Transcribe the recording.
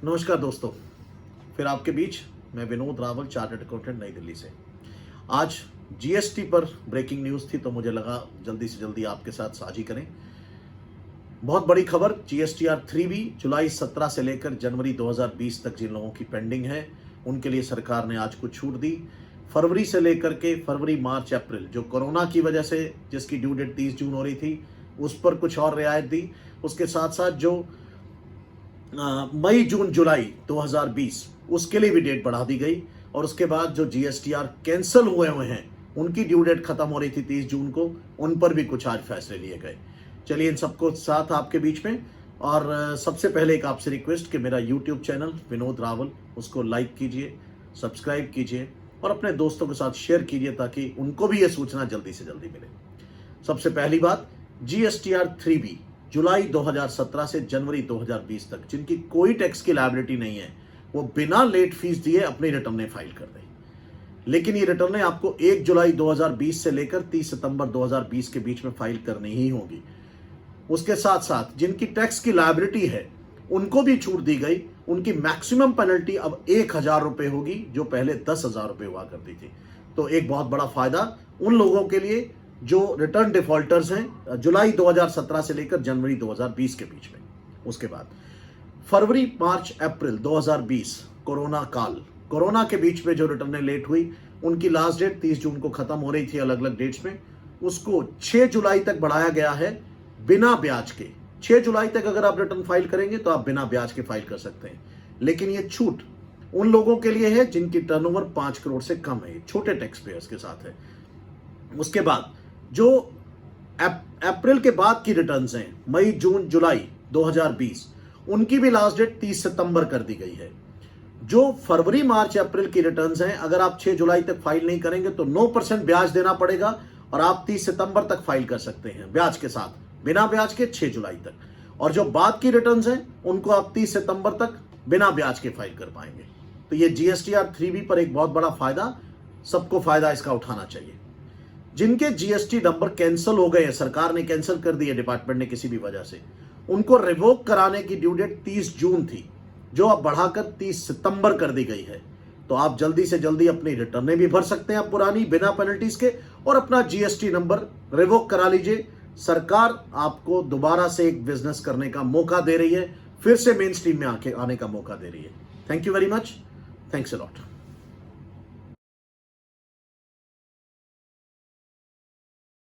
नमस्कार दोस्तों, फिर आपके बीच मैं विनोद रावल, चार्टर्ड अकाउंटेंट, नई दिल्ली से। आज जीएसटी पर ब्रेकिंग न्यूज़ थी तो मुझे लगा जल्दी से जल्दी आपके साथ साझी करें। बहुत बड़ी खबर, जीएसटीआर 3B जुलाई 17 से लेकर जनवरी 2020 तक जिन लोगों की पेंडिंग है उनके लिए सरकार ने आज कुछ छूट दी। फरवरी से लेकर के फरवरी, मार्च, अप्रैल, जो कोरोना की वजह से जिसकी ड्यू डेट 30 जून हो रही थी, उस पर कुछ और रियायत दी। उसके साथ साथ जो मई, जून, जुलाई 2020 उसके लिए भी डेट बढ़ा दी गई। और उसके बाद जो जीएसटीआर कैंसिल हुए हैं उनकी ड्यू डेट खत्म हो रही थी 30 जून को, उन पर भी कुछ आज फैसले लिए गए। चलिए इन सबको साथ आपके बीच में। और सबसे पहले एक आपसे रिक्वेस्ट कि मेरा यूट्यूब चैनल विनोद रावल, उसको लाइक कीजिए, सब्सक्राइब कीजिए और अपने दोस्तों के साथ शेयर कीजिए ताकि उनको भी ये सूचना जल्दी से जल्दी मिले। सबसे पहली बात, जीएसटीआर 3B जुलाई 2017 से जनवरी 2020 तक जिनकी कोई टैक्स की लायबिलिटी नहीं है वो बिना लेट फीस दिए अपनी रिटर्नें फाइल कर दें। लेकिन ये रिटर्नें आपको 1 जुलाई 2020 से लेकर 30 सितंबर 2020 के बीच में फाइल करनी ही होगी। उसके साथ साथ जिनकी टैक्स की लायबिलिटी है उनको भी छूट दी गई। उनकी मैक्सिमम पेनल्टी अब 1000 रुपए होगी, जो पहले 10,000 रुपए हुआ करती थी। तो एक बहुत बड़ा फायदा उन लोगों के लिए जो रिटर्न डिफॉल्टर्स हैं जुलाई 2017 से लेकर जनवरी 2020 के बीच में। उसके बाद फरवरी, मार्च, अप्रैल 2020 कोरोना काल, कोरोना के बीच में जो रिटर्नें लेट हुई उनकी लास्ट डेट 30 जून को खत्म हो रही थी अलग अलग डेट्स में, उसको 6 जुलाई तक बढ़ाया गया है बिना ब्याज के। 6 जुलाई तक अगर आप रिटर्न फाइल करेंगे तो आप बिना ब्याज के फाइल कर सकते हैं। लेकिन ये छूट उन लोगों के लिए है जिनकी टर्नओवर 5 करोड़ से कम है, छोटे टैक्स पेयर्स के साथ है। उसके बाद जो अप्रैल के बाद की रिटर्न्स हैं, मई, जून, जुलाई 2020, उनकी भी लास्ट डेट 30 सितंबर कर दी गई है। जो फरवरी, मार्च, अप्रैल की रिटर्न्स हैं, अगर आप 6 जुलाई तक फाइल नहीं करेंगे तो 9% ब्याज देना पड़ेगा और आप 30 सितंबर तक फाइल कर सकते हैं ब्याज के साथ, बिना ब्याज के 6 जुलाई तक। और जो बाद की रिटर्न्स हैं उनको आप 30 सितंबर तक बिना ब्याज के फाइल कर पाएंगे। तो ये जीएसटीआर 3B पर एक बहुत बड़ा फायदा, सबको फायदा इसका उठाना चाहिए। जिनके जीएसटी नंबर कैंसिल हो गए हैं, सरकार ने कैंसिल कर दिए डिपार्टमेंट ने किसी भी वजह से, उनको रिवोक कराने की ड्यू डेट 30 जून थी, जो अब बढ़ाकर 30 सितंबर कर दी गई है। तो आप जल्दी से जल्दी अपनी रिटर्नें भी भर सकते हैं पुरानी बिना पेनल्टीज के और अपना जीएसटी नंबर रिवोक करा लीजिए। सरकार आपको दोबारा से एक बिजनेस करने का मौका दे रही है, फिर से मेन स्ट्रीम में आने का मौका दे रही है। Thank you very much, thanks a lot.